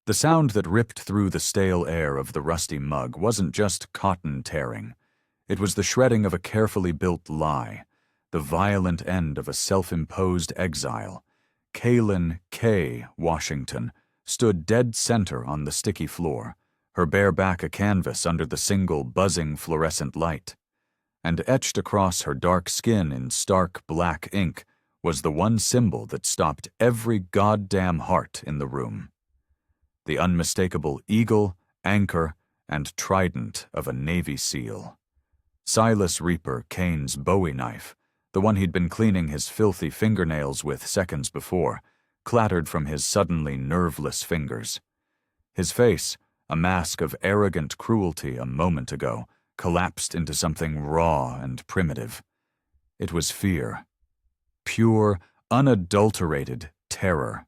The sound that ripped through the stale air of the rusty mug wasn't just cotton tearing. It was the shredding of a carefully built lie, the violent end of a self-imposed exile. Kaylin K. Washington stood dead center on the sticky floor, her bare back a canvas under the single buzzing fluorescent light. And etched across her dark skin in stark black ink was the one symbol that stopped every goddamn heart in the room. The unmistakable eagle, anchor, and trident of a Navy SEAL. Silas Reaper Kane's Bowie knife, the one he'd been cleaning his filthy fingernails with seconds before, clattered from his suddenly nerveless fingers. His face, a mask of arrogant cruelty a moment ago, collapsed into something raw and primitive. It was fear. Pure, unadulterated terror.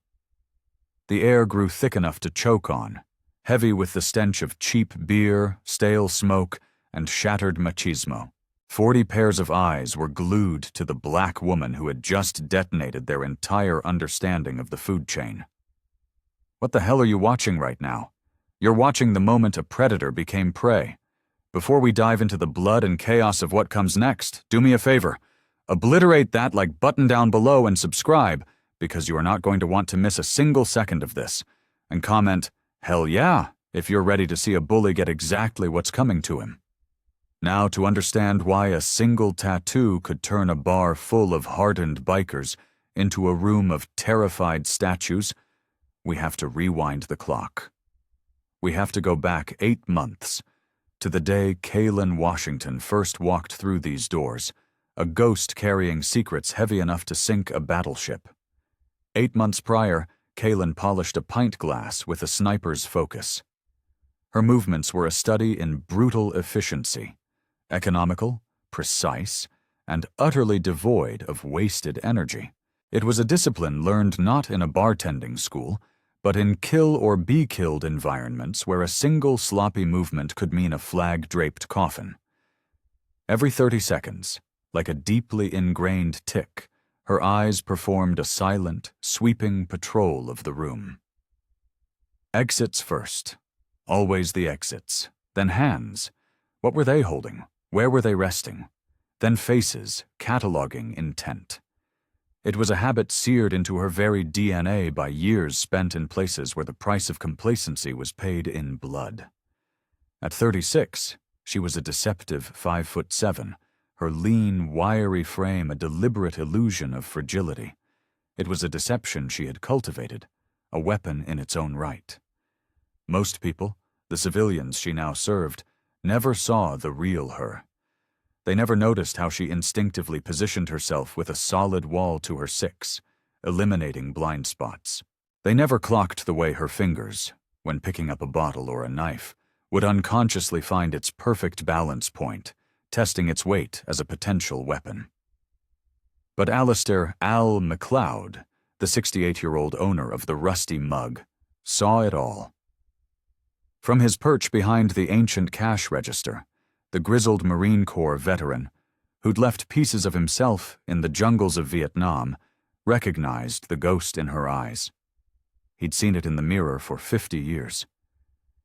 The air grew thick enough to choke on, heavy with the stench of cheap beer, stale smoke, and shattered machismo. 40 pairs of eyes were glued to the black woman who had just detonated their entire understanding of the food chain. What the hell are you watching right now? You're watching the moment a predator became prey. Before we dive into the blood and chaos of what comes next, do me a favor. Obliterate that like button down below and subscribe, because you are not going to want to miss a single second of this. And comment, hell yeah, if you're ready to see a bully get exactly what's coming to him. Now, to understand why a single tattoo could turn a bar full of hardened bikers into a room of terrified statues, we have to rewind the clock. We have to go back 8 months, to the day Kaylin Washington first walked through these doors, a ghost carrying secrets heavy enough to sink a battleship. 8 months prior, Kaylin polished a pint glass with a sniper's focus. Her movements were a study in brutal efficiency, economical, precise, and utterly devoid of wasted energy. It was a discipline learned not in a bartending school, but in kill-or-be-killed environments where a single sloppy movement could mean a flag-draped coffin. Every 30 seconds, like a deeply ingrained tick, her eyes performed a silent, sweeping patrol of the room. Exits first. Always the exits. Then hands. What were they holding? Where were they resting? Then faces, cataloging intent. It was a habit seared into her very DNA by years spent in places where the price of complacency was paid in blood. At 36, she was a deceptive 5'7", her lean, wiry frame a deliberate illusion of fragility. It was a deception she had cultivated, a weapon in its own right. Most people, the civilians she now served, never saw the real her. They never noticed how she instinctively positioned herself with a solid wall to her 6, eliminating blind spots. They never clocked the way her fingers, when picking up a bottle or a knife, would unconsciously find its perfect balance point, testing its weight as a potential weapon. But Alistair Al MacLeod, the 68-year-old owner of the rusty mug, saw it all. From his perch behind the ancient cash register, the grizzled Marine Corps veteran, who'd left pieces of himself in the jungles of Vietnam, recognized the ghost in her eyes. He'd seen it in the mirror for 50 years.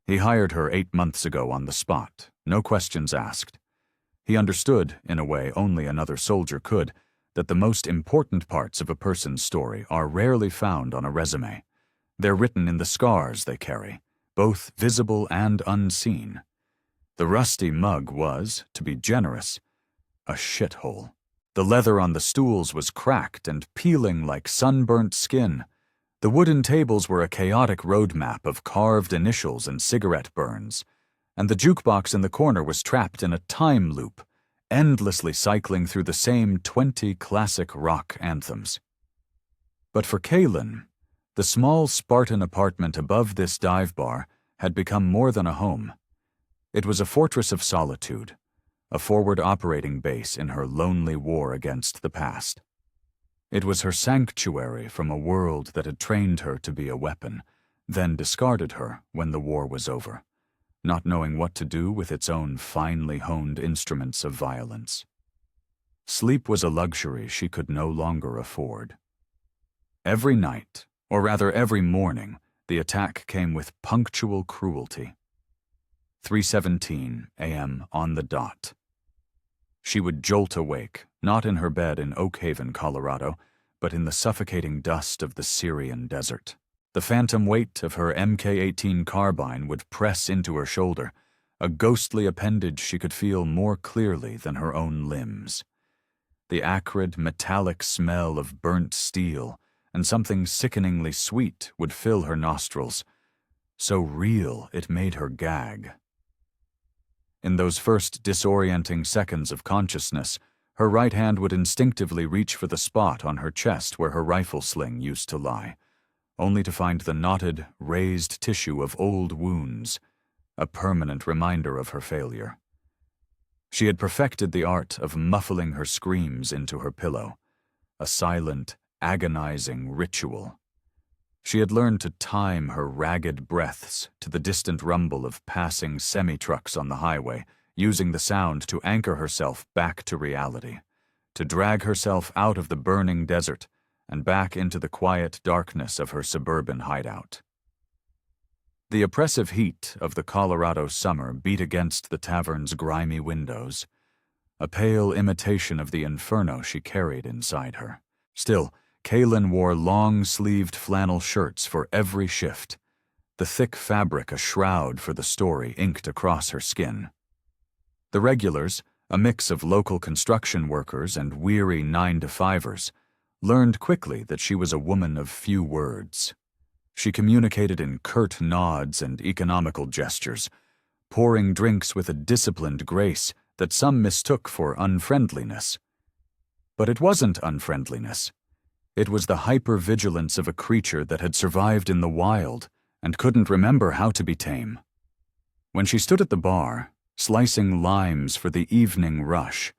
He hired her 8 months ago on the spot, no questions asked. He understood, in a way only another soldier could, that the most important parts of a person's story are rarely found on a resume. They're written in the scars they carry, both visible and unseen. The rusty mug was, to be generous, a shithole. The leather on the stools was cracked and peeling like sunburnt skin. The wooden tables were a chaotic roadmap of carved initials and cigarette burns, and the jukebox in the corner was trapped in a time loop, endlessly cycling through the same 20 classic rock anthems. But for Kaylin, the small Spartan apartment above this dive bar had become more than a home. It was a fortress of solitude, a forward operating base in her lonely war against the past. It was her sanctuary from a world that had trained her to be a weapon, then discarded her when the war was over, not knowing what to do with its own finely honed instruments of violence. Sleep was a luxury she could no longer afford. Every night, or rather every morning, The attack came with punctual cruelty. 3:17 a.m. on the dot. She would jolt awake, not in her bed in Oak Haven, Colorado, but in the suffocating dust of the Syrian desert. The phantom weight of her MK-18 carbine would press into her shoulder, a ghostly appendage she could feel more clearly than her own limbs. The acrid, metallic smell of burnt steel and something sickeningly sweet would fill her nostrils, so real it made her gag. In those first disorienting seconds of consciousness, her right hand would instinctively reach for the spot on her chest where her rifle sling used to lie, only to find the knotted, raised tissue of old wounds, a permanent reminder of her failure. She had perfected the art of muffling her screams into her pillow, a silent, agonizing ritual. She had learned to time her ragged breaths to the distant rumble of passing semi-trucks on the highway, using the sound to anchor herself back to reality, to drag herself out of the burning desert and back into the quiet darkness of her suburban hideout. The oppressive heat of the Colorado summer beat against the tavern's grimy windows, a pale imitation of the inferno she carried inside her. Still, Kaylin wore long-sleeved flannel shirts for every shift, the thick fabric a shroud for the story inked across her skin. The regulars, a mix of local construction workers and weary 9-to-5ers, learned quickly that she was a woman of few words. She communicated in curt nods and economical gestures, pouring drinks with a disciplined grace that some mistook for unfriendliness. But it wasn't unfriendliness. It was the hypervigilance of a creature that had survived in the wild and couldn't remember how to be tame. When she stood at the bar, slicing limes for the evening rush,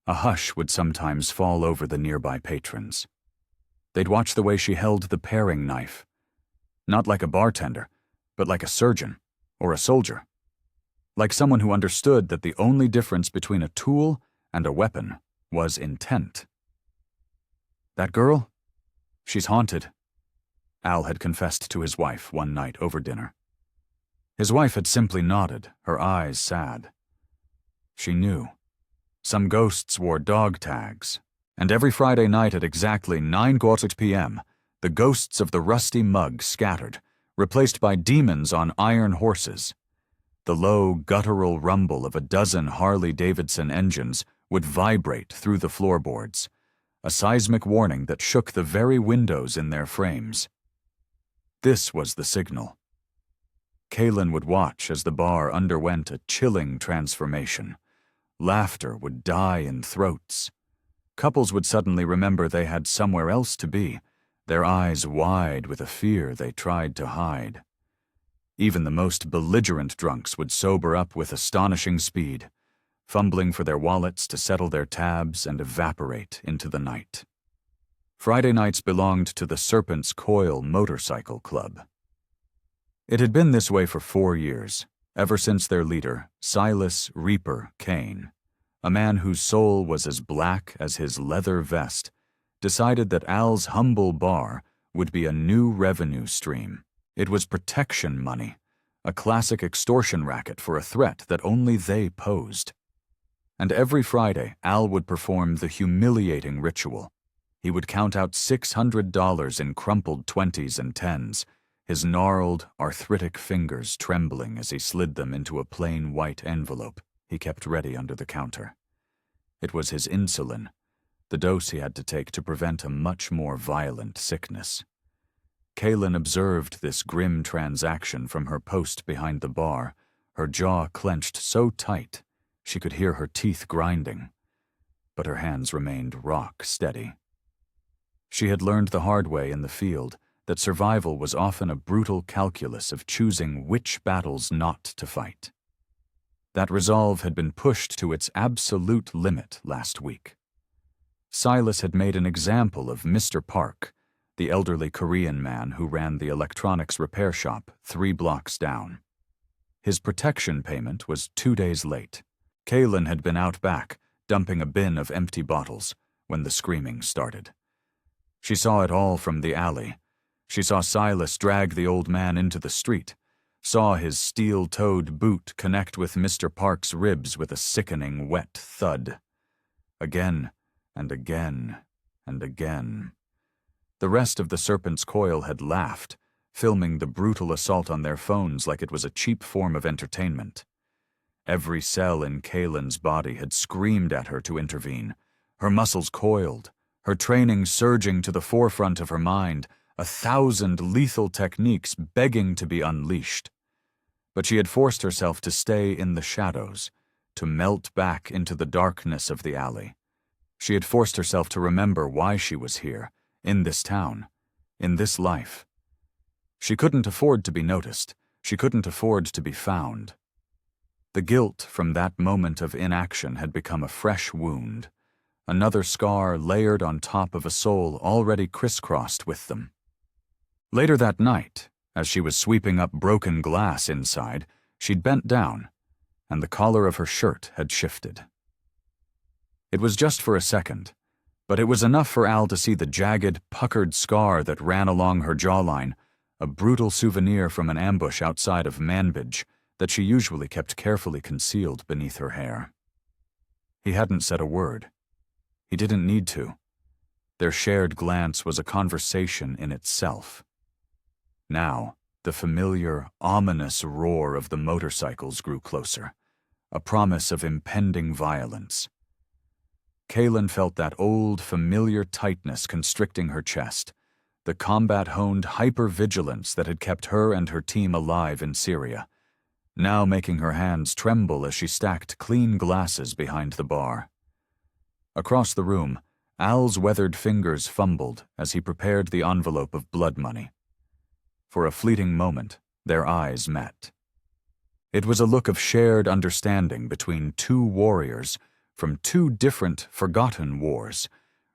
a hush would sometimes fall over the nearby patrons. They'd watch the way she held the paring knife, not like a bartender, but like a surgeon or a soldier, like someone who understood that the only difference between a tool and a weapon was intent. "That girl? She's haunted," Al had confessed to his wife one night over dinner. His wife had simply nodded, her eyes sad. She knew. Some ghosts wore dog tags, and every Friday night at exactly 9:15 p.m., the ghosts of the Rusty Mug scattered, replaced by demons on iron horses. The low, guttural rumble of a dozen Harley-Davidson engines would vibrate through the floorboards, a seismic warning that shook the very windows in their frames. This was the signal. Kaylin would watch as the bar underwent a chilling transformation. Laughter would die in throats. Couples would suddenly remember they had somewhere else to be, their eyes wide with a fear they tried to hide. Even the most belligerent drunks would sober up with astonishing speed, fumbling for their wallets to settle their tabs and evaporate into the night. Friday nights belonged to the Serpent's Coil Motorcycle Club. It had been this way for 4 years, ever since their leader, Silas Reaper Kane, a man whose soul was as black as his leather vest, decided that Al's humble bar would be a new revenue stream. It was protection money, a classic extortion racket for a threat that only they posed. And every Friday, Al would perform the humiliating ritual. He would count out $600 in crumpled 20s and 10s, his gnarled, arthritic fingers trembling as he slid them into a plain white envelope he kept ready under the counter. It was his insulin, the dose he had to take to prevent a much more violent sickness. Kaylin observed this grim transaction from her post behind the bar, her jaw clenched so tight she could hear her teeth grinding, but her hands remained rock steady. She had learned the hard way in the field that survival was often a brutal calculus of choosing which battles not to fight. That resolve had been pushed to its absolute limit last week. Silas had made an example of Mr. Park, the elderly Korean man who ran the electronics repair shop 3 blocks down. His protection payment was 2 days late. Kaylin had been out back, dumping a bin of empty bottles, when the screaming started. She saw it all from the alley, She saw Silas drag the old man into the street, saw his steel-toed boot connect with Mr. Park's ribs with a sickening wet thud. Again and again and again. The rest of the Serpent's Coil had laughed, filming the brutal assault on their phones like it was a cheap form of entertainment. Every cell in Kaylin's body had screamed at her to intervene. Her muscles coiled, her training surging to the forefront of her mind, 1,000 lethal techniques begging to be unleashed. But she had forced herself to stay in the shadows, to melt back into the darkness of the alley. She had forced herself to remember why she was here, in this town, in this life. She couldn't afford to be noticed. She couldn't afford to be found. The guilt from that moment of inaction had become a fresh wound, another scar layered on top of a soul already crisscrossed with them. Later that night, as she was sweeping up broken glass inside, she'd bent down, and the collar of her shirt had shifted. It was just for a second, but it was enough for Al to see the jagged, puckered scar that ran along her jawline, a brutal souvenir from an ambush outside of Manbridge that she usually kept carefully concealed beneath her hair. He hadn't said a word. He didn't need to. Their shared glance was a conversation in itself. Now, the familiar, ominous roar of the motorcycles grew closer, a promise of impending violence. Kaylin felt that old, familiar tightness constricting her chest, the combat-honed hyper-vigilance that had kept her and her team alive in Syria, now making her hands tremble as she stacked clean glasses behind the bar. Across the room, Al's weathered fingers fumbled as he prepared the envelope of blood money. For a fleeting moment, their eyes met. It was a look of shared understanding between two warriors from two different, forgotten wars,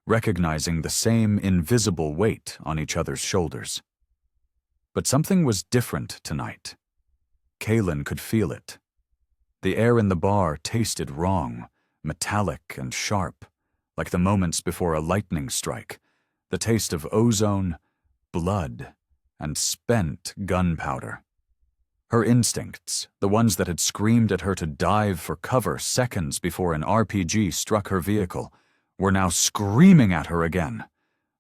recognizing the same invisible weight on each other's shoulders. But something was different tonight. Kaylin could feel it. The air in the bar tasted wrong, metallic and sharp, like the moments before a lightning strike, the taste of ozone, blood, and spent gunpowder. Her instincts, the ones that had screamed at her to dive for cover seconds before an RPG struck her vehicle, were now screaming at her again.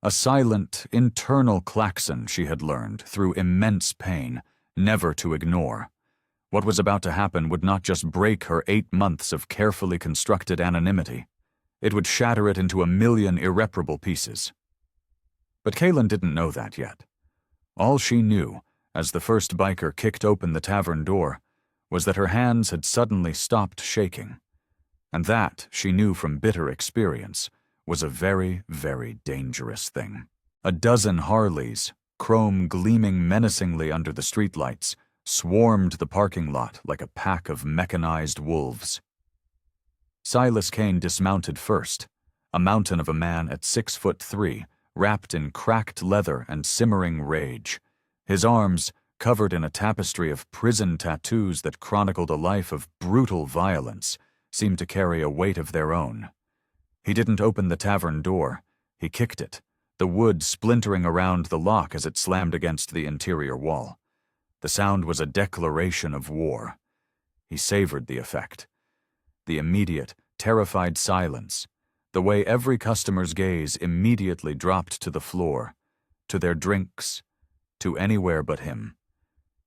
A silent, internal klaxon she had learned, through immense pain, never to ignore. What was about to happen would not just break her 8 months of carefully constructed anonymity. It would shatter it into a million irreparable pieces. But Kaylin didn't know that yet. All she knew, as the first biker kicked open the tavern door, was that her hands had suddenly stopped shaking. And that, she knew from bitter experience, was a very, very dangerous thing. A dozen Harleys, chrome gleaming menacingly under the streetlights, swarmed the parking lot like a pack of mechanized wolves. Silas Kane dismounted first, a mountain of a man at 6'3", wrapped in cracked leather and simmering rage. His arms, covered in a tapestry of prison tattoos that chronicled a life of brutal violence, seemed to carry a weight of their own. He didn't open the tavern door. He kicked it, the wood splintering around the lock as it slammed against the interior wall. The sound was a declaration of war. He savored the effect. The immediate, terrified silence, the way every customer's gaze immediately dropped to the floor, to their drinks, to anywhere but him.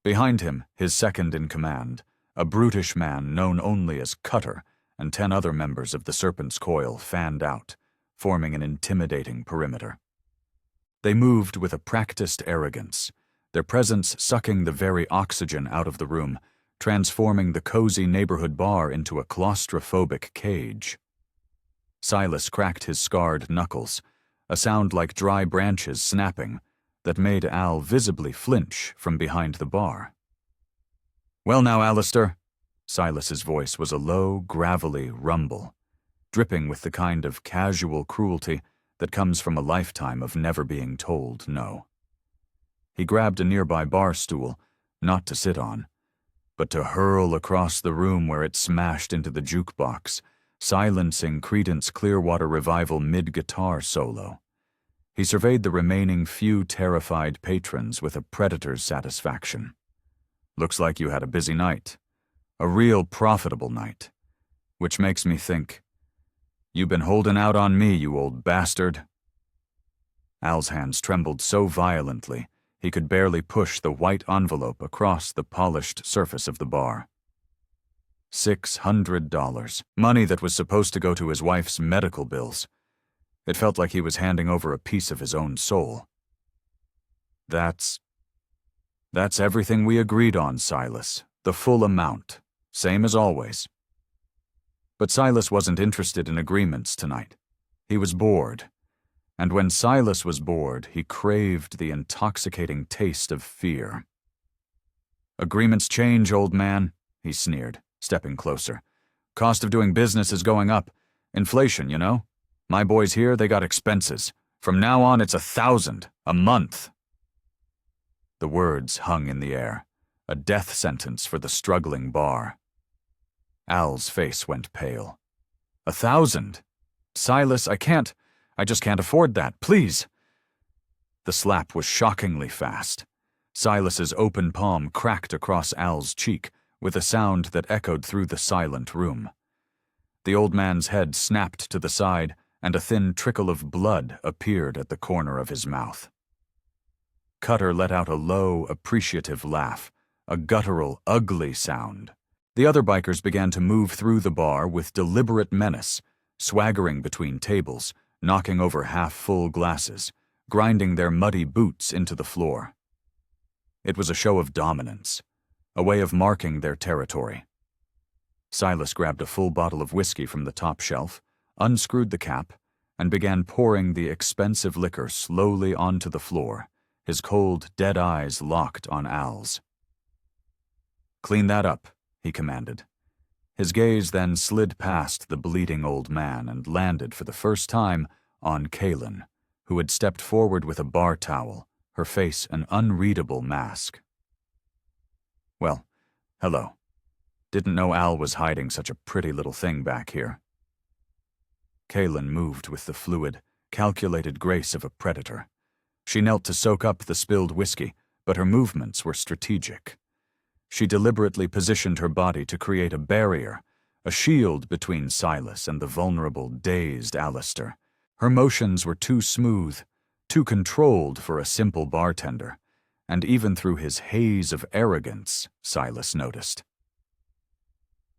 Behind him, his second in command, a brutish man known only as Cutter, and 10 other members of the Serpent's Coil fanned out, forming an intimidating perimeter. They moved with a practiced arrogance, their presence sucking the very oxygen out of the room, transforming the cozy neighborhood bar into a claustrophobic cage. Silas cracked his scarred knuckles, a sound like dry branches snapping, that made Al visibly flinch from behind the bar. "Well now, Alistair," Silas's voice was a low, gravelly rumble, dripping with the kind of casual cruelty that comes from a lifetime of never being told no. He grabbed a nearby bar stool, not to sit on, but to hurl across the room where it smashed into the jukebox, silencing Creedence Clearwater Revival mid-guitar solo. He surveyed the remaining few terrified patrons with a predator's satisfaction. Looks like you had a busy night. A real profitable night. Which makes me think, you've been holding out on me, you old bastard. Al's hands trembled so violently, he could barely push the white envelope across the polished surface of the bar. $600. Money that was supposed to go to his wife's medical bills. It felt like he was handing over a piece of his own soul. That's everything we agreed on, Silas. The full amount. Same as always. But Silas wasn't interested in agreements tonight. He was bored. And when Silas was bored, he craved the intoxicating taste of fear. Agreements change, old man, he sneered, stepping closer. Cost of doing business is going up. Inflation, you know? My boys here, they got expenses. From now on, it's 1,000 a month. The words hung in the air, a death sentence for the struggling bar. Al's face went pale. 1,000? Silas, I just can't afford that, please. The slap was shockingly fast. Silas's open palm cracked across Al's cheek with a sound that echoed through the silent room. The old man's head snapped to the side, and a thin trickle of blood appeared at the corner of his mouth. Cutter let out a low, appreciative laugh, a guttural, ugly sound. The other bikers began to move through the bar with deliberate menace, swaggering between tables, knocking over half-full glasses, grinding their muddy boots into the floor. It was a show of dominance, a way of marking their territory. Silas grabbed a full bottle of whiskey from the top shelf, unscrewed the cap, and began pouring the expensive liquor slowly onto the floor, his cold, dead eyes locked on Al's. "Clean that up," he commanded. His gaze then slid past the bleeding old man and landed for the first time on Kaylin, who had stepped forward with a bar towel, her face an unreadable mask. "Well, hello. Didn't know Al was hiding such a pretty little thing back here." Kaylin moved with the fluid, calculated grace of a predator. She knelt to soak up the spilled whiskey, but her movements were strategic. She deliberately positioned her body to create a barrier, a shield between Silas and the vulnerable, dazed Alistair. Her motions were too smooth, too controlled for a simple bartender, and even through his haze of arrogance, Silas noticed.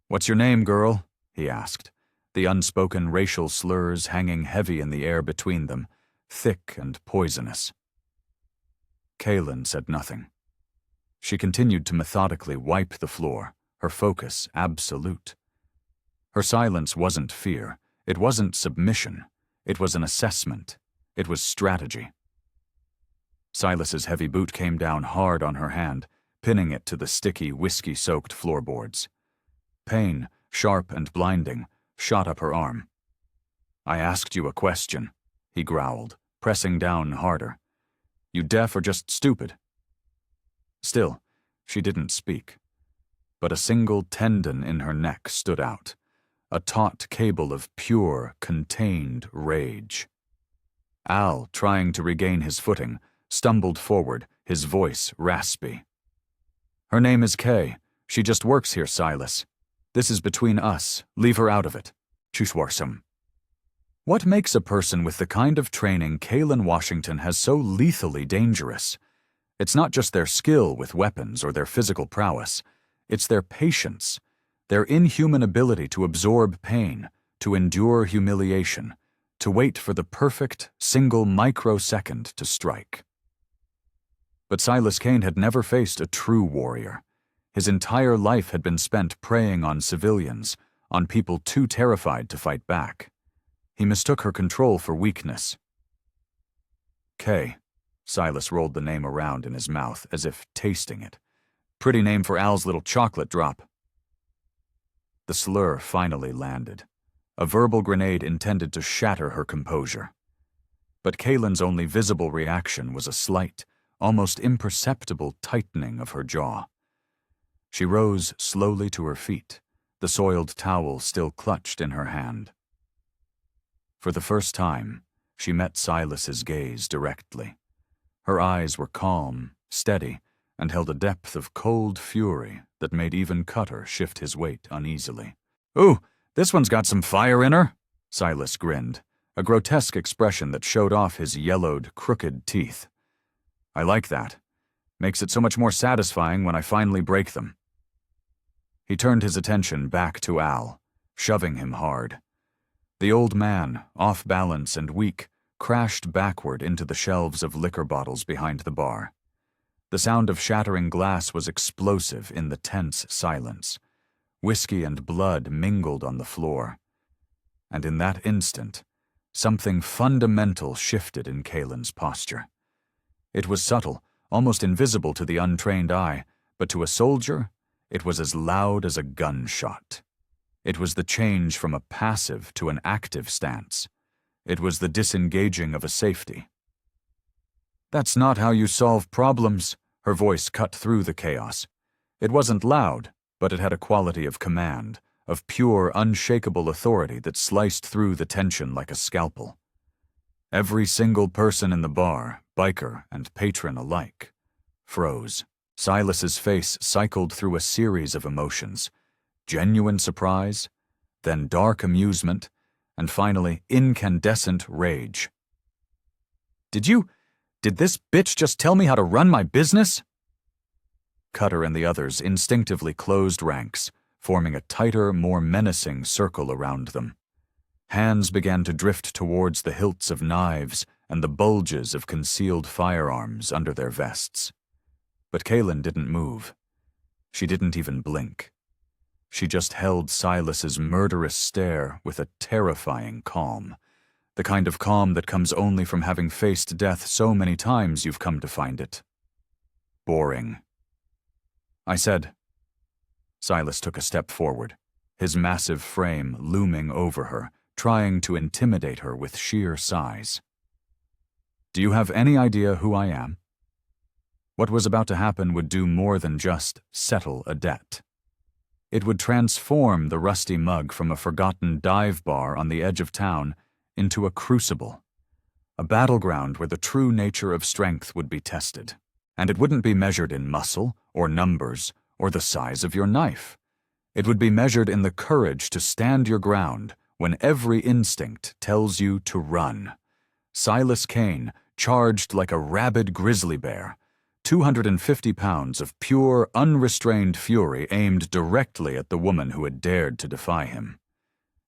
"What's your name, girl?" he asked, the unspoken racial slurs hanging heavy in the air between them, thick and poisonous. Kaylin said nothing. She continued to methodically wipe the floor, her focus absolute. Her silence wasn't fear, it wasn't submission, it was an assessment, it was strategy. Silas's heavy boot came down hard on her hand, pinning it to the sticky, whiskey-soaked floorboards. Pain, sharp and blinding, shot up her arm. "I asked you a question," he growled, pressing down harder. "You deaf or just stupid?" Still, she didn't speak. But a single tendon in her neck stood out, a taut cable of pure, contained rage. Al, trying to regain his footing, stumbled forward, his voice raspy. "Her name is Kay. She just works here, Silas. This is between us. Leave her out of it." Chushwarsum. What makes a person with the kind of training Kaylin Washington has so lethally dangerous? It's not just their skill with weapons or their physical prowess. It's their patience, their inhuman ability to absorb pain, to endure humiliation, to wait for the perfect, single microsecond to strike. But Silas Kane had never faced a true warrior. His entire life had been spent preying on civilians, on people too terrified to fight back. He mistook her control for weakness. "Kay." Silas rolled the name around in his mouth as if tasting it. "Pretty name for Al's little chocolate drop." The slur finally landed, a verbal grenade intended to shatter her composure. But Kaylin's only visible reaction was a slight, almost imperceptible tightening of her jaw. She rose slowly to her feet, the soiled towel still clutched in her hand. For the first time, She met Silas's gaze directly. Her eyes were calm, steady, and held a depth of cold fury that made even Cutter shift his weight uneasily. "Ooh, this one's got some fire in her," Silas grinned, a grotesque expression that showed off his yellowed, crooked teeth. "I like that. Makes it so much more satisfying when I finally break them." He turned his attention back to Al, shoving him hard. The old man, off balance and weak, crashed backward into the shelves of liquor bottles behind the bar. The sound of shattering glass was explosive in the tense silence. Whiskey and blood mingled on the floor. And in that instant, something fundamental shifted in Kalen's posture. It was subtle, almost invisible to the untrained eye, but to a soldier, it was as loud as a gunshot. It was the change from a passive to an active stance. It was the disengaging of a safety. "That's not how you solve problems," her voice cut through the chaos. It wasn't loud, but it had a quality of command, of pure, unshakable authority that sliced through the tension like a scalpel. Every single person in the bar, biker and patron alike, froze. Silas's face cycled through a series of emotions: genuine surprise, then dark amusement, and finally incandescent rage. Did this bitch just tell me how to run my business?" Cutter and the others instinctively closed ranks, forming a tighter, more menacing circle around them. Hands began to drift towards the hilts of knives and the bulges of concealed firearms under their vests. But Kalen didn't move. She didn't even blink. She just held Silas's murderous stare with a terrifying calm, the kind of calm that comes only from having faced death so many times you've come to find it boring. "I said." Silas took a step forward, his massive frame looming over her, trying to intimidate her with sheer size. "Do you have any idea who I am?" What was about to happen would do more than just settle a debt. It would transform the Rusty Mug from a forgotten dive bar on the edge of town into a crucible, a battleground where the true nature of strength would be tested. And it wouldn't be measured in muscle or numbers or the size of your knife. It would be measured in the courage to stand your ground when every instinct tells you to run. Silas Kane charged like a rabid grizzly bear, 250 pounds of pure, unrestrained fury aimed directly at the woman who had dared to defy him.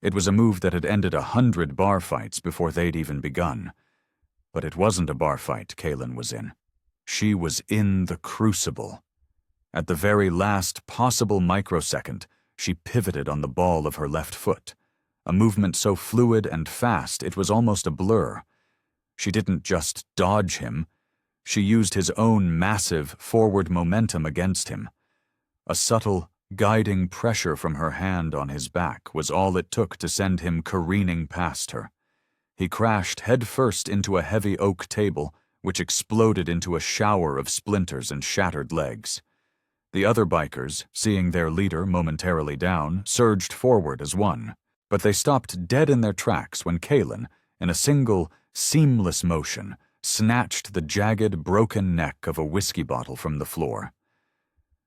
It was a move that had ended 100 bar fights before they'd even begun. But it wasn't a bar fight Kalen was in. She was in the crucible. At the very last possible microsecond, she pivoted on the ball of her left foot, a movement so fluid and fast it was almost a blur. She didn't just dodge him. She used his own massive forward momentum against him. A subtle, guiding pressure from her hand on his back was all it took to send him careening past her. He crashed headfirst into a heavy oak table, which exploded into a shower of splinters and shattered legs. The other bikers, seeing their leader momentarily down, surged forward as one, but they stopped dead in their tracks when Kalen, in a single, seamless motion, snatched the jagged, broken neck of a whiskey bottle from the floor.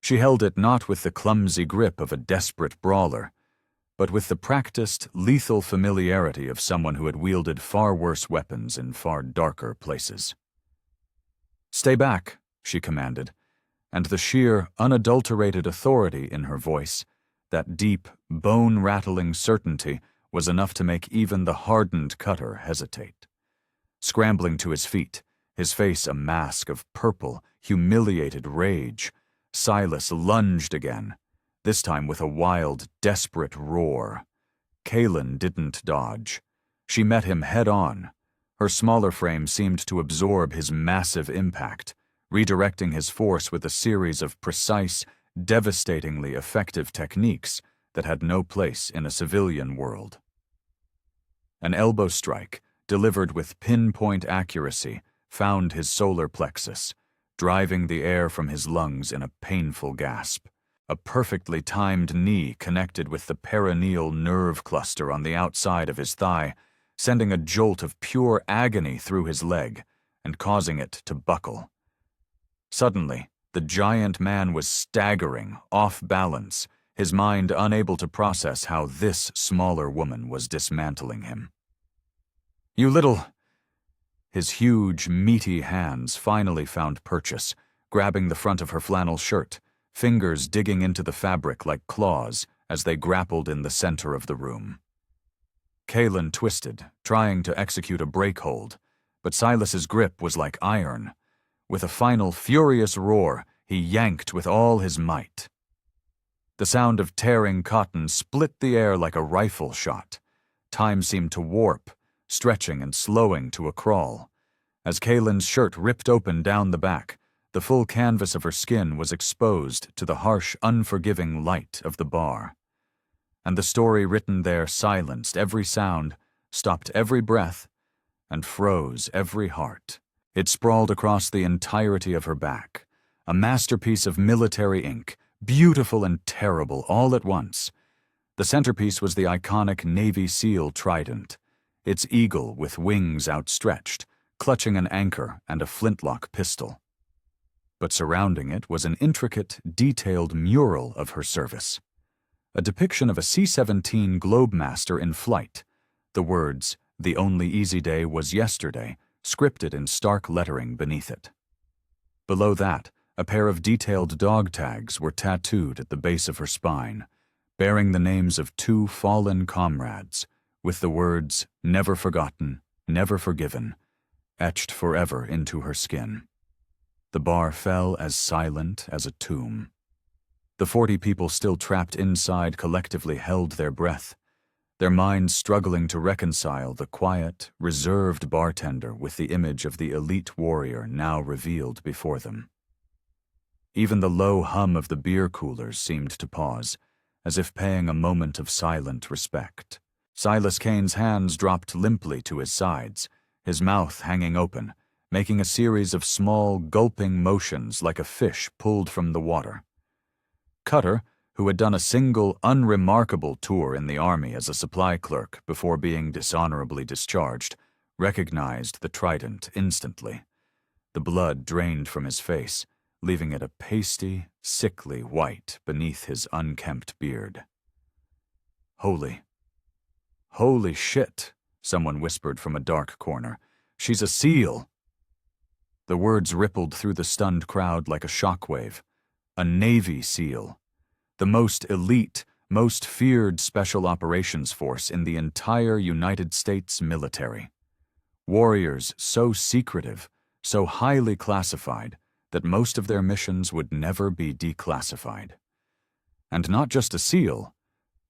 She held it not with the clumsy grip of a desperate brawler, but with the practiced, lethal familiarity of someone who had wielded far worse weapons in far darker places. "Stay back," she commanded, and the sheer, unadulterated authority in her voice, that deep, bone-rattling certainty, was enough to make even the hardened Cutter hesitate. Scrambling to his feet, his face a mask of purple, humiliated rage, Silas lunged again, this time with a wild, desperate roar. Kalen didn't dodge. She met him head-on. Her smaller frame seemed to absorb his massive impact, redirecting his force with a series of precise, devastatingly effective techniques that had no place in a civilian world. An elbow strike, delivered with pinpoint accuracy, found his solar plexus, driving the air from his lungs in a painful gasp. A perfectly timed knee connected with the perineal nerve cluster on the outside of his thigh, sending a jolt of pure agony through his leg and causing it to buckle. Suddenly, the giant man was staggering, off balance, his mind unable to process how this smaller woman was dismantling him. "You little—" His huge, meaty hands finally found purchase, grabbing the front of her flannel shirt, fingers digging into the fabric like claws as they grappled in the center of the room. Kaelin twisted, trying to execute a brake hold, but Silas's grip was like iron. With a final furious roar, he yanked with all his might. The sound of tearing cotton split the air like a rifle shot. Time seemed to warp, stretching and slowing to a crawl. As Kaelin's shirt ripped open down the back, the full canvas of her skin was exposed to the harsh, unforgiving light of the bar. And the story written there silenced every sound, stopped every breath, and froze every heart. It sprawled across the entirety of her back, a masterpiece of military ink, beautiful and terrible all at once. The centerpiece was the iconic Navy SEAL trident, its eagle with wings outstretched, clutching an anchor and a flintlock pistol. But surrounding it was an intricate, detailed mural of her service. A depiction of a C-17 Globemaster in flight, the words, "The only easy day was yesterday," scripted in stark lettering beneath it. Below that, a pair of detailed dog tags were tattooed at the base of her spine, bearing the names of 2 fallen comrades, with the words, "Never forgotten, never forgiven," etched forever into her skin. The bar fell as silent as a tomb. The 40 people still trapped inside collectively held their breath, their minds struggling to reconcile the quiet, reserved bartender with the image of the elite warrior now revealed before them. Even the low hum of the beer coolers seemed to pause, as if paying a moment of silent respect. Silas Kane's hands dropped limply to his sides, his mouth hanging open, making a series of small, gulping motions like a fish pulled from the water. Cutter, who had done a single, unremarkable tour in the army as a supply clerk before being dishonorably discharged, recognized the trident instantly. The blood drained from his face, leaving it a pasty, sickly white beneath his unkempt beard. "Holy shit," someone whispered from a dark corner. "She's a SEAL." The words rippled through the stunned crowd like a shockwave. A Navy SEAL. The most elite, most feared special operations force in the entire United States military. Warriors so secretive, so highly classified, that most of their missions would never be declassified. And not just a SEAL,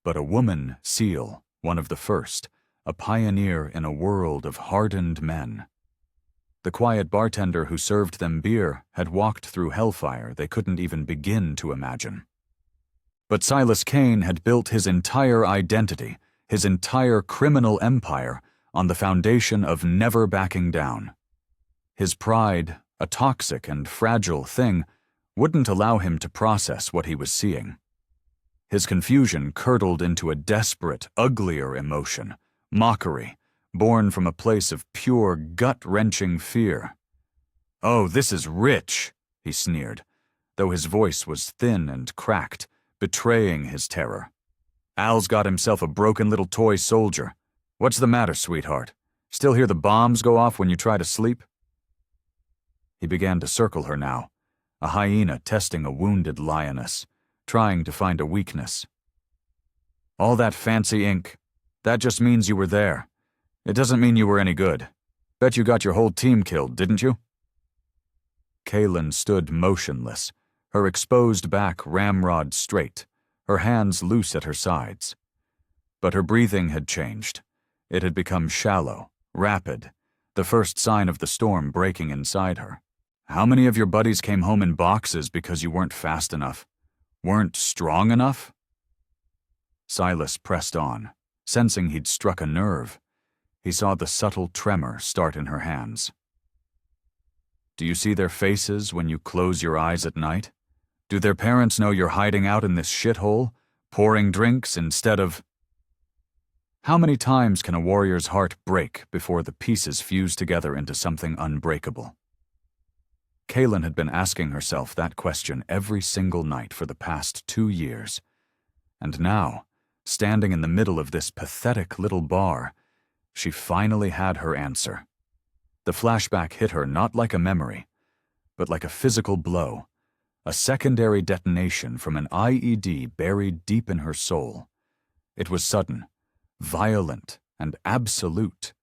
but a woman SEAL, one of the first, a pioneer in a world of hardened men. The quiet bartender who served them beer had walked through hellfire they couldn't even begin to imagine. But Silas Kane had built his entire identity, his entire criminal empire, on the foundation of never backing down. His pride, a toxic and fragile thing, wouldn't allow him to process what he was seeing. His confusion curdled into a desperate, uglier emotion, mockery, born from a place of pure, gut-wrenching fear. "Oh, this is rich," he sneered, though his voice was thin and cracked, betraying his terror. "Al's got himself a broken little toy soldier. What's the matter, sweetheart? Still hear the bombs go off when you try to sleep?" He began to circle her now, a hyena testing a wounded lioness, trying to find a weakness. "All that fancy ink, that just means you were there. It doesn't mean you were any good. Bet you got your whole team killed, didn't you?" Kaelin stood motionless, her exposed back ramrod straight, her hands loose at her sides. But her breathing had changed. It had become shallow, rapid, the first sign of the storm breaking inside her. "How many of your buddies came home in boxes because you weren't fast enough? Weren't strong enough?" Silas pressed on, sensing he'd struck a nerve. He saw the subtle tremor start in her hands. "Do you see their faces when you close your eyes at night? Do their parents know you're hiding out in this shithole, pouring drinks instead of—" How many times can a warrior's heart break before the pieces fuse together into something unbreakable? Kaylin had been asking herself that question every single night for the past 2 years. And now, standing in the middle of this pathetic little bar, she finally had her answer. The flashback hit her not like a memory, but like a physical blow, a secondary detonation from an IED buried deep in her soul. It was sudden, violent, and absolute.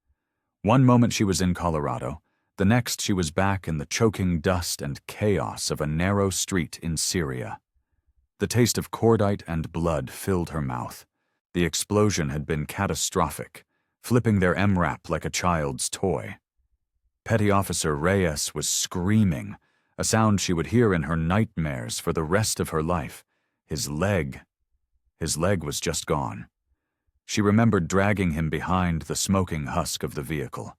One moment she was in Colorado, the next she was back in the choking dust and chaos of a narrow street in Syria. The taste of cordite and blood filled her mouth. The explosion had been catastrophic, flipping their MRAP like a child's toy. Petty Officer Reyes was screaming, a sound she would hear in her nightmares for the rest of her life. His leg was just gone. She remembered dragging him behind the smoking husk of the vehicle,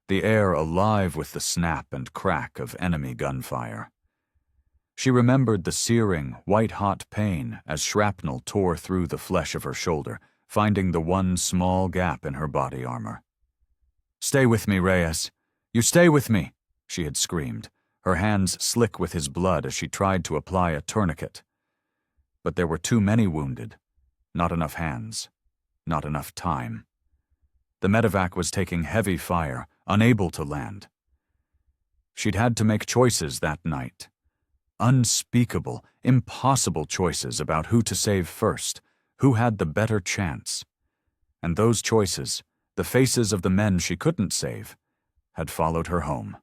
the air alive with the snap and crack of enemy gunfire. She remembered the searing, white-hot pain as shrapnel tore through the flesh of her shoulder, finding the one small gap in her body armor. "Stay with me, Reyes. You stay with me," she had screamed, her hands slick with his blood as she tried to apply a tourniquet. But there were too many wounded, not enough hands, not enough time. The medevac was taking heavy fire, unable to land. She'd had to make choices that night. Unspeakable, impossible choices about who to save first, who had the better chance. And those choices, the faces of the men she couldn't save, had followed her home.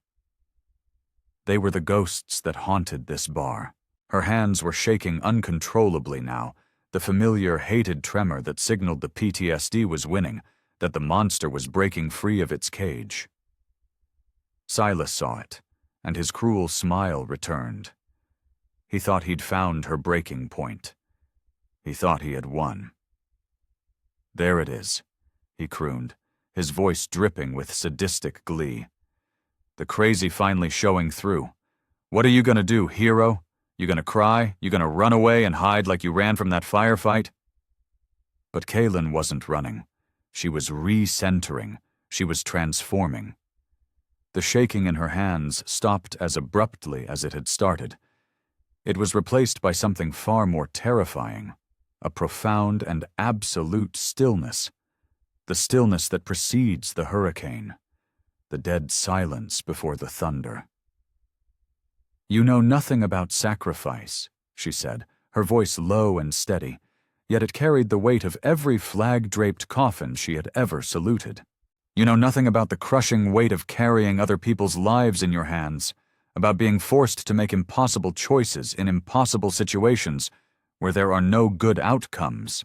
They were the ghosts that haunted this bar. Her hands were shaking uncontrollably now, the familiar, hated tremor that signaled the PTSD was winning, that the monster was breaking free of its cage. Silas saw it, and his cruel smile returned. He thought he'd found her breaking point. He thought he had won. "There it is," he crooned, his voice dripping with sadistic glee. "The crazy finally showing through. What are you gonna do, hero? You gonna cry? You gonna run away and hide like you ran from that firefight?" But Kaylin wasn't running. She was recentering. She was transforming. The shaking in her hands stopped as abruptly as it had started. It was replaced by something far more terrifying, a profound and absolute stillness. The stillness that precedes the hurricane, the dead silence before the thunder. "You know nothing about sacrifice," she said, her voice low and steady, yet it carried the weight of every flag-draped coffin she had ever saluted. "You know nothing about the crushing weight of carrying other people's lives in your hands, about being forced to make impossible choices in impossible situations where there are no good outcomes."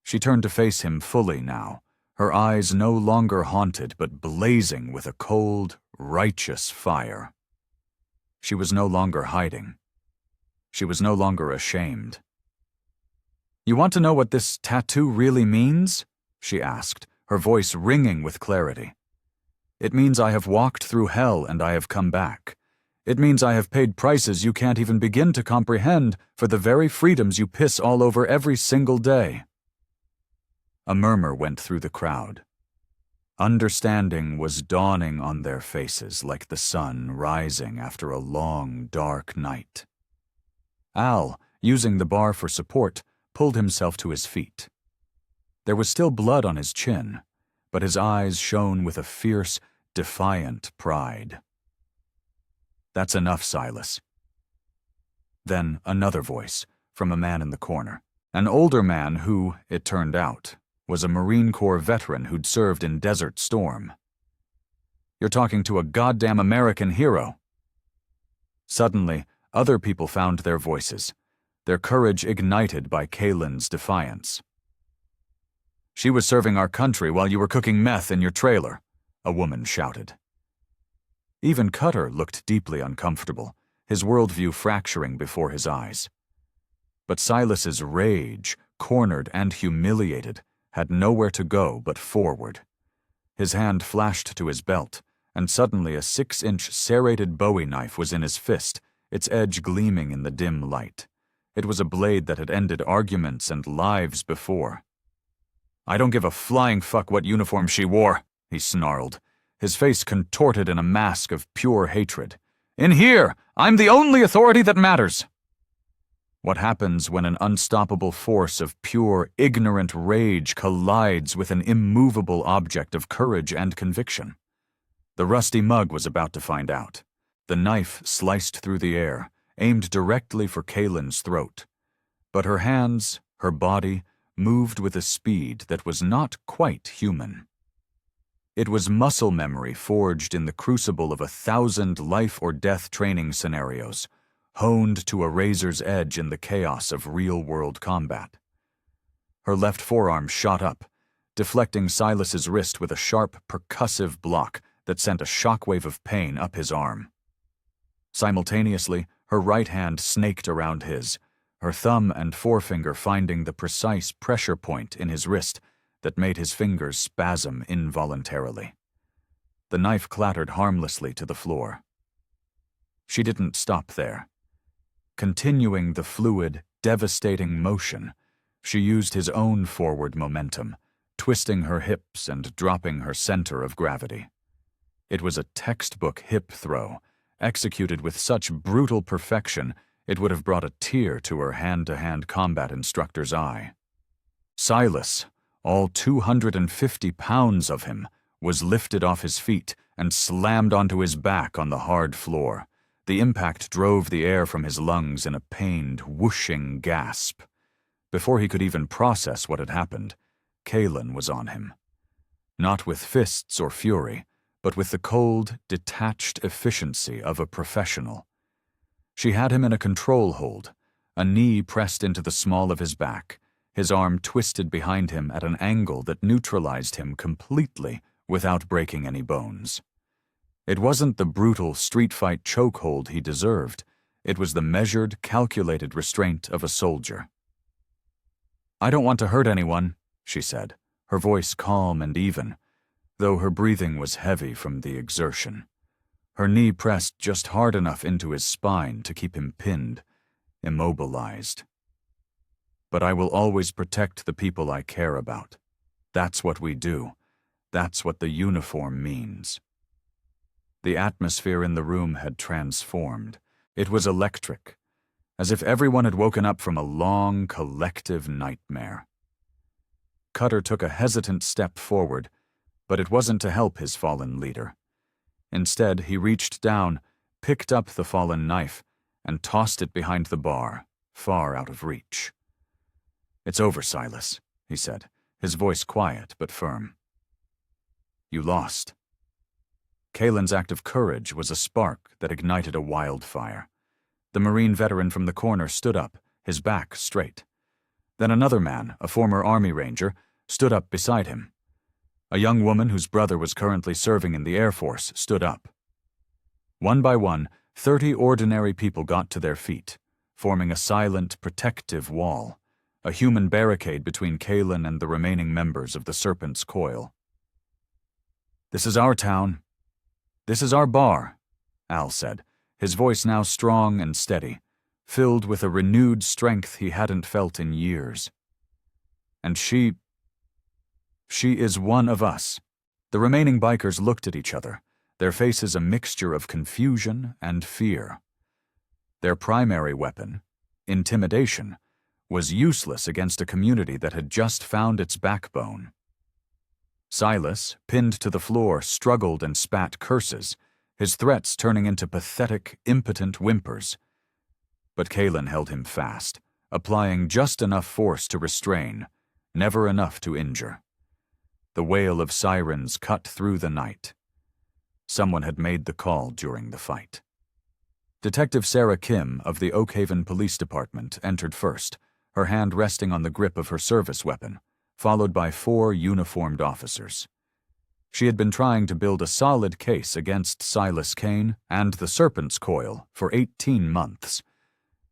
She turned to face him fully now, her eyes no longer haunted but blazing with a cold, righteous fire. She was no longer hiding. She was no longer ashamed. "You want to know what this tattoo really means?" she asked, her voice ringing with clarity. "It means I have walked through hell and I have come back. It means I have paid prices you can't even begin to comprehend for the very freedoms you piss all over every single day." A murmur went through the crowd. Understanding was dawning on their faces like the sun rising after a long, dark night. Al, using the bar for support, pulled himself to his feet. There was still blood on his chin, but his eyes shone with a fierce, defiant pride. "That's enough, Silas." Then another voice, from a man in the corner. An older man who, it turned out, was a Marine Corps veteran who'd served in Desert Storm. "You're talking to a goddamn American hero." Suddenly, other people found their voices, their courage ignited by Kaylin's defiance. "She was serving our country while you were cooking meth in your trailer," a woman shouted. Even Cutter looked deeply uncomfortable, his worldview fracturing before his eyes. But Silas's rage, cornered and humiliated, had nowhere to go but forward. His hand flashed to his belt, and suddenly a 6-inch serrated Bowie knife was in his fist, its edge gleaming in the dim light. It was a blade that had ended arguments and lives before. I don't give a flying fuck what uniform she wore, he snarled, his face contorted in a mask of pure hatred. In here, I'm the only authority that matters. What happens when an unstoppable force of pure, ignorant rage collides with an immovable object of courage and conviction? The rusty mug was about to find out. The knife sliced through the air, aimed directly for Kaylin's throat. But her hands, her body, moved with a speed that was not quite human. It was muscle memory forged in the crucible of 1,000 life-or-death training scenarios, honed to a razor's edge in the chaos of real-world combat. Her left forearm shot up, deflecting Silas's wrist with a sharp, percussive block that sent a shockwave of pain up his arm. Simultaneously, her right hand snaked around his, her thumb and forefinger finding the precise pressure point in his wrist that made his fingers spasm involuntarily. The knife clattered harmlessly to the floor. She didn't stop there. Continuing the fluid, devastating motion, she used his own forward momentum, twisting her hips and dropping her center of gravity. It was a textbook hip throw, executed with such brutal perfection it would have brought a tear to her hand-to-hand combat instructor's eye. Silas, all 250 pounds of him, was lifted off his feet and slammed onto his back on the hard floor. The impact drove the air from his lungs in a pained, whooshing gasp. Before he could even process what had happened, Kaylin was on him. Not with fists or fury, but with the cold, detached efficiency of a professional. She had him in a control hold, a knee pressed into the small of his back, his arm twisted behind him at an angle that neutralized him completely without breaking any bones. It wasn't the brutal street fight chokehold he deserved. It was the measured, calculated restraint of a soldier. I don't want to hurt anyone, she said, her voice calm and even, though her breathing was heavy from the exertion. Her knee pressed just hard enough into his spine to keep him pinned, immobilized. But I will always protect the people I care about. That's what we do. That's what the uniform means. The atmosphere in the room had transformed. It was electric, as if everyone had woken up from a long, collective nightmare. Cutter took a hesitant step forward, but it wasn't to help his fallen leader. Instead, he reached down, picked up the fallen knife, and tossed it behind the bar, far out of reach. It's over, Silas, he said, his voice quiet but firm. You lost. Kaylin's act of courage was a spark that ignited a wildfire. The Marine veteran from the corner stood up, his back straight. Then another man, a former Army Ranger, stood up beside him. A young woman whose brother was currently serving in the Air Force stood up. One by one, 30 ordinary people got to their feet, forming a silent, protective wall, a human barricade between Kaylin and the remaining members of the Serpent's Coil. This is our town. This is our bar, Al said, his voice now strong and steady, filled with a renewed strength he hadn't felt in years. And she is one of us. The remaining bikers looked at each other, their faces a mixture of confusion and fear. Their primary weapon, intimidation, was useless against a community that had just found its backbone. Silas, pinned to the floor, struggled and spat curses, his threats turning into pathetic, impotent whimpers. But Kaylin held him fast, applying just enough force to restrain, never enough to injure. The wail of sirens cut through the night. Someone had made the call during the fight. Detective Sarah Kim of the Oakhaven Police Department entered first, her hand resting on the grip of her service weapon, followed by 4 uniformed officers. She had been trying to build a solid case against Silas Kane and the Serpent's Coil for 18 months.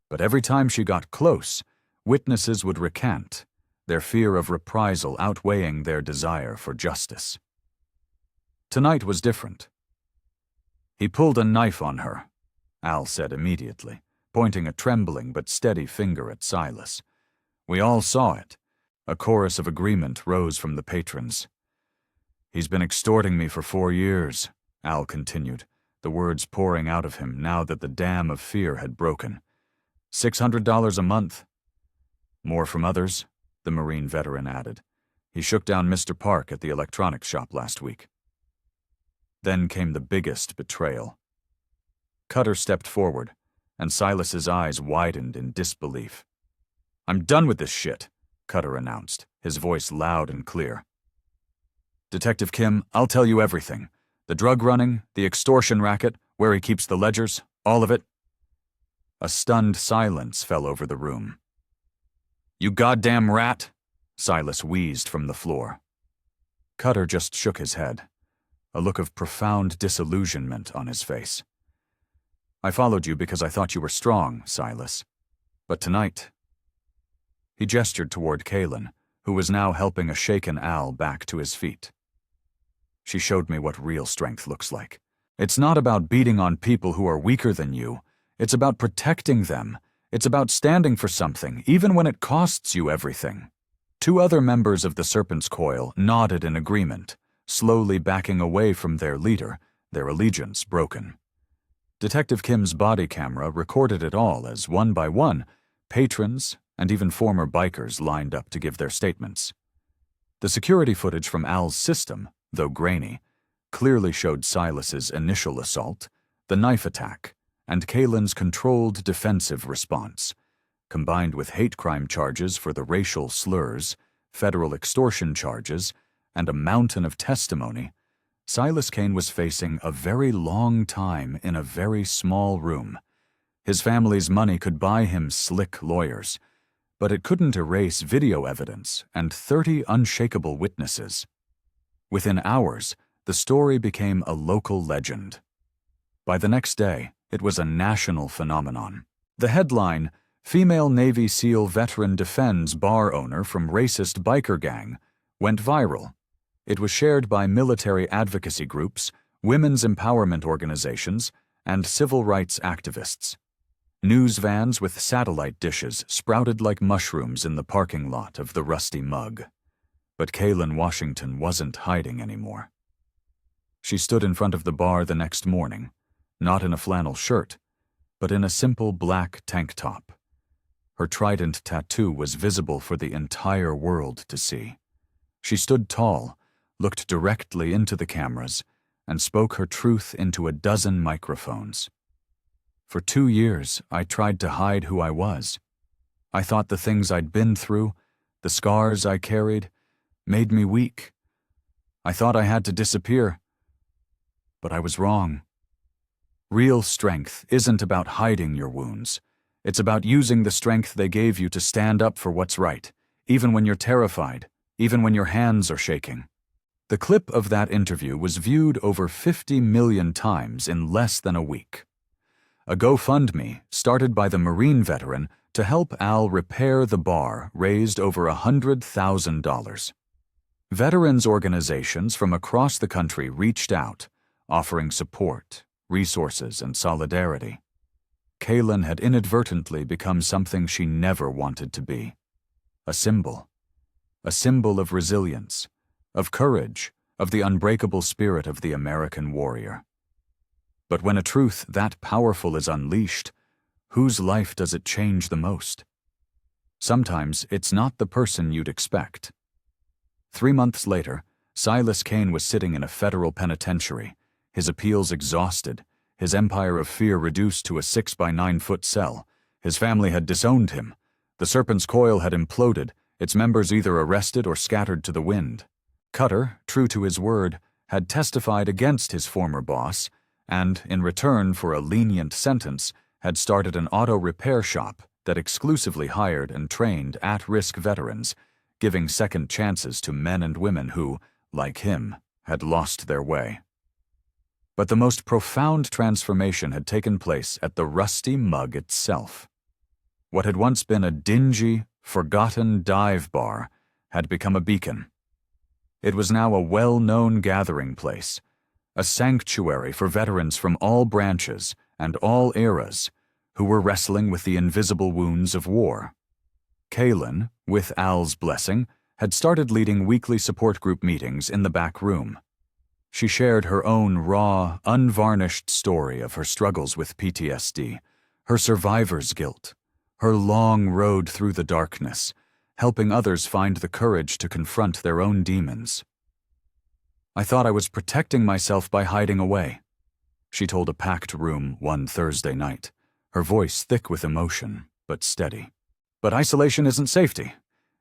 But every time she got close, witnesses would recant, their fear of reprisal outweighing their desire for justice. Tonight was different. He pulled a knife on her, Al said immediately, pointing a trembling but steady finger at Silas. We all saw it. A chorus of agreement rose from the patrons. "He's been extorting me for 4 years," Al continued, the words pouring out of him now that the dam of fear had broken. "$600 a month." "More from others," the Marine veteran added. "He shook down Mr. Park at the electronics shop last week." Then came the biggest betrayal. Cutter stepped forward, and Silas's eyes widened in disbelief. "I'm done with this shit," Cutter announced, his voice loud and clear. "Detective Kim, I'll tell you everything. The drug running, the extortion racket, where he keeps the ledgers, all of it." A stunned silence fell over the room. "You goddamn rat," Silas wheezed from the floor. Cutter just shook his head, a look of profound disillusionment on his face. "I followed you because I thought you were strong, Silas. But tonight—" He gestured toward Kaylin, who was now helping a shaken Al back to his feet. "She showed me what real strength looks like. It's not about beating on people who are weaker than you. It's about protecting them. It's about standing for something, even when it costs you everything." 2 other members of the Serpent's Coil nodded in agreement, slowly backing away from their leader, their allegiance broken. Detective Kim's body camera recorded it all as, one by one, patrons and even former bikers lined up to give their statements. The security footage from Al's system, though grainy, clearly showed Silas's initial assault, the knife attack, and Kaylin's controlled defensive response, combined with hate crime charges for the racial slurs, federal extortion charges, and a mountain of testimony. Silas Kane was facing a very long time in a very small room. His family's money could buy him slick lawyers, but it couldn't erase video evidence and 30 unshakable witnesses. Within hours, the story became a local legend. By the next day, it was a national phenomenon. The headline, "Female Navy SEAL Veteran Defends Bar Owner from Racist Biker Gang," went viral. It was shared by military advocacy groups, women's empowerment organizations, and civil rights activists. News vans with satellite dishes sprouted like mushrooms in the parking lot of the Rusty Mug. But Kaylin Washington wasn't hiding anymore. She stood in front of the bar the next morning, not in a flannel shirt, but in a simple black tank top. Her trident tattoo was visible for the entire world to see. She stood tall, looked directly into the cameras, and spoke her truth into a dozen microphones. "For 2 years, I tried to hide who I was. I thought the things I'd been through, the scars I carried, made me weak. I thought I had to disappear. But I was wrong. Real strength isn't about hiding your wounds. It's about using the strength they gave you to stand up for what's right, even when you're terrified, even when your hands are shaking." The clip of that interview was viewed over 50 million times in less than a week. A GoFundMe, started by the Marine veteran to help Al repair the bar, raised over $100,000. Veterans organizations from across the country reached out, offering support, resources, and solidarity. Kaylin had inadvertently become something she never wanted to be. A symbol of resilience, of courage, of the unbreakable spirit of the American warrior. But when a truth that powerful is unleashed, whose life does it change the most? Sometimes it's not the person you'd expect. 3 months later, Silas Kane was sitting in a federal penitentiary, his appeals exhausted, his empire of fear reduced to a 6-by-9-foot cell. His family had disowned him. The Serpent's Coil had imploded, its members either arrested or scattered to the wind. Cutter, true to his word, had testified against his former boss, and, in return for a lenient sentence, had started an auto repair shop that exclusively hired and trained at-risk veterans, giving second chances to men and women who, like him, had lost their way. But the most profound transformation had taken place at the Rusty Mug itself. What had once been a dingy, forgotten dive bar had become a beacon. It was now a well-known gathering place, a sanctuary for veterans from all branches and all eras who were wrestling with the invisible wounds of war. Kaylin, with Al's blessing, had started leading weekly support group meetings in the back room. She shared her own raw, unvarnished story of her struggles with PTSD, her survivor's guilt, her long road through the darkness, helping others find the courage to confront their own demons. "I thought I was protecting myself by hiding away," she told a packed room one Thursday night, her voice thick with emotion, but steady. "But isolation isn't safety.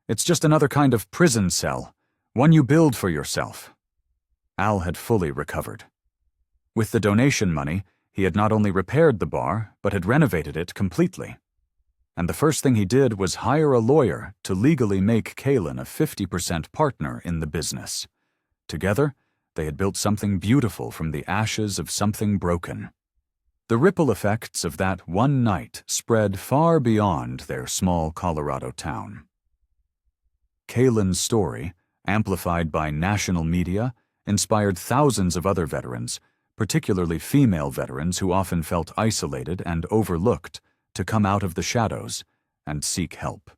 It's just another kind of prison cell, one you build for yourself." Al had fully recovered. With the donation money, he had not only repaired the bar, but had renovated it completely. And the first thing he did was hire a lawyer to legally make Kaylin a 50% partner in the business. Together, they had built something beautiful from the ashes of something broken. The ripple effects of that one night spread far beyond their small Colorado town. Kaylin's story, amplified by national media, inspired thousands of other veterans, particularly female veterans who often felt isolated and overlooked, to come out of the shadows and seek help.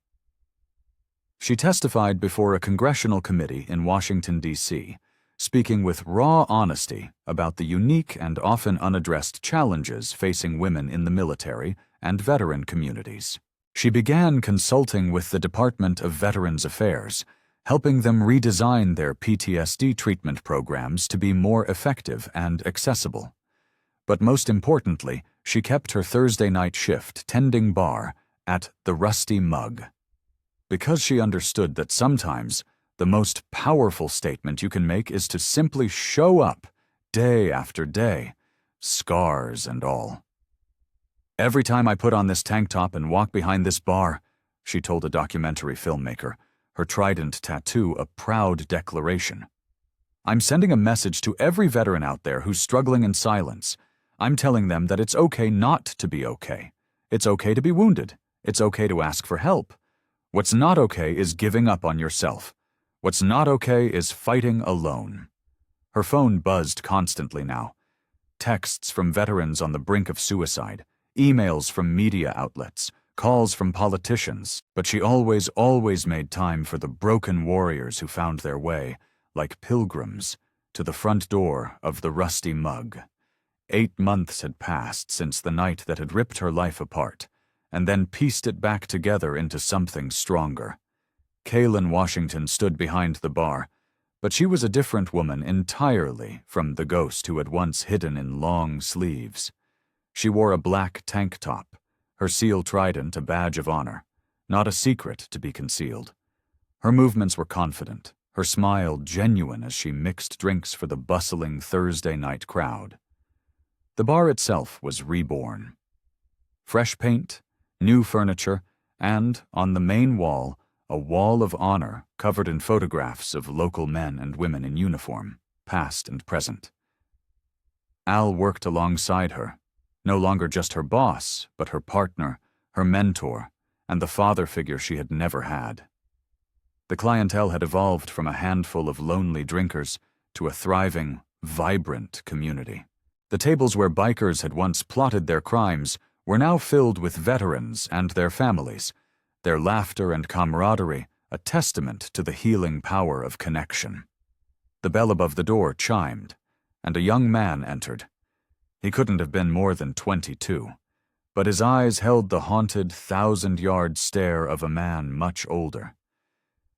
She testified before a congressional committee in Washington, D.C., speaking with raw honesty about the unique and often unaddressed challenges facing women in the military and veteran communities. She began consulting with the Department of Veterans Affairs, helping them redesign their PTSD treatment programs to be more effective and accessible. But most importantly, she kept her Thursday night shift tending bar at the Rusty Mug. Because she understood that sometimes the most powerful statement you can make is to simply show up day after day, scars and all. "Every time I put on this tank top and walk behind this bar," she told a documentary filmmaker, her trident tattoo a proud declaration, "I'm sending a message to every veteran out there who's struggling in silence. I'm telling them that it's okay not to be okay. It's okay to be wounded. It's okay to ask for help. What's not okay is giving up on yourself. What's not okay is fighting alone." Her phone buzzed constantly now. Texts from veterans on the brink of suicide, emails from media outlets, calls from politicians, but she always made time for the broken warriors who found their way, like pilgrims, to the front door of the Rusty Mug. 8 months had passed since the night that had ripped her life apart, and then pieced it back together into something stronger. Kaylin Washington stood behind the bar, but she was a different woman entirely from the ghost who had once hidden in long sleeves. She wore a black tank top, her seal trident a badge of honor, not a secret to be concealed. Her movements were confident, her smile genuine as she mixed drinks for the bustling Thursday night crowd. The bar itself was reborn. Fresh paint, new furniture, and, on the main wall, a wall of honor covered in photographs of local men and women in uniform, past and present. Al worked alongside her, no longer just her boss, but her partner, her mentor, and the father figure she had never had. The clientele had evolved from a handful of lonely drinkers to a thriving, vibrant community. The tables where bikers had once plotted their crimes were now filled with veterans and their families, their laughter and camaraderie a testament to the healing power of connection. The bell above the door chimed, and a young man entered. He couldn't have been more than 22, but his eyes held the haunted 1,000-yard stare of a man much older.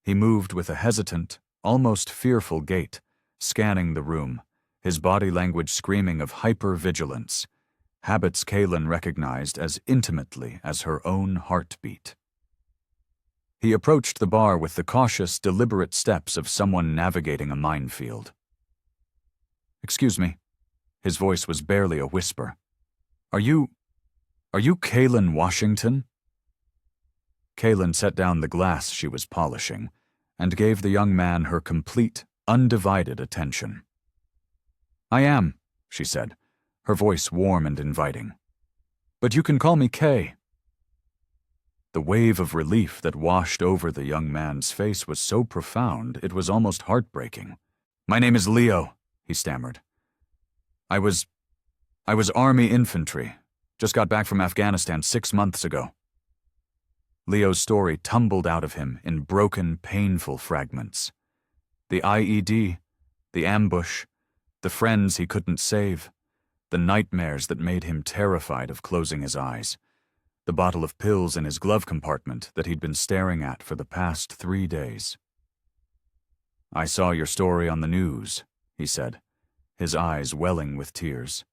He moved with a hesitant, almost fearful gait, scanning the room, his body language screaming of hyper-vigilance, habits Kaylin recognized as intimately as her own heartbeat. He approached the bar with the cautious, deliberate steps of someone navigating a minefield. "Excuse me." His voice was barely a whisper. Are you Kaylin Washington?" Kaylin set down the glass she was polishing and gave the young man her complete, undivided attention. "I am," she said, her voice warm and inviting. "But you can call me Kay." The wave of relief that washed over the young man's face was so profound it was almost heartbreaking. "My name is Leo," he stammered. I was Army infantry. Just got back from Afghanistan 6 months ago." Leo's story tumbled out of him in broken, painful fragments. The IED, the ambush, the friends he couldn't save, the nightmares that made him terrified of closing his eyes, the bottle of pills in his glove compartment that he'd been staring at for the past 3 days. "I saw your story on the news," he said, his eyes welling with tears.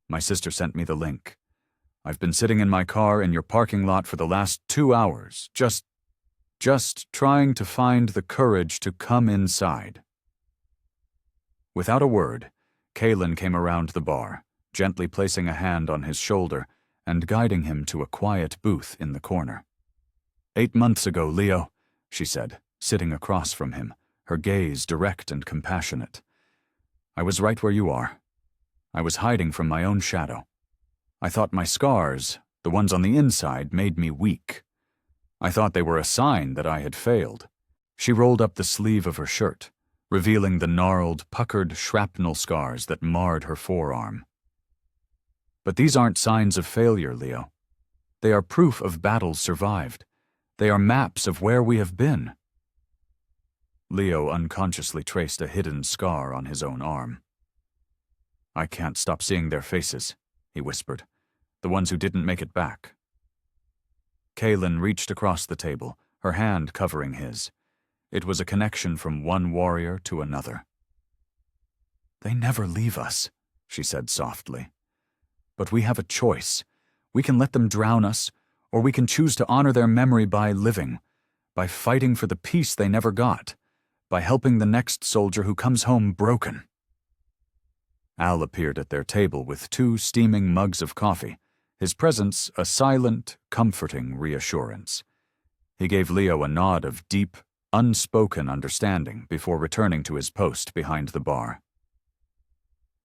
"My sister sent me the link. I've been sitting in my car in your parking lot for the last 2 hours, just trying to find the courage to come inside." Without a word, Kalen came around the bar, gently placing a hand on his shoulder and guiding him to a quiet booth in the corner. "8 months ago, Leo," she said, sitting across from him, her gaze direct and compassionate. "I was right where you are. I was hiding from my own shadow. I thought my scars, the ones on the inside, made me weak. I thought they were a sign that I had failed." She rolled up the sleeve of her shirt, revealing the gnarled, puckered shrapnel scars that marred her forearm. "But these aren't signs of failure, Leo. They are proof of battles survived. They are maps of where we have been." Leo unconsciously traced a hidden scar on his own arm. "I can't stop seeing their faces," he whispered, "the ones who didn't make it back." Kalen reached across the table, her hand covering his. It was a connection from one warrior to another. "They never leave us," she said softly. "But we have a choice. We can let them drown us, or we can choose to honor their memory by living, by fighting for the peace they never got, by helping the next soldier who comes home broken." Al appeared at their table with 2 steaming mugs of coffee, his presence a silent, comforting reassurance. He gave Leo a nod of deep, unspoken understanding before returning to his post behind the bar.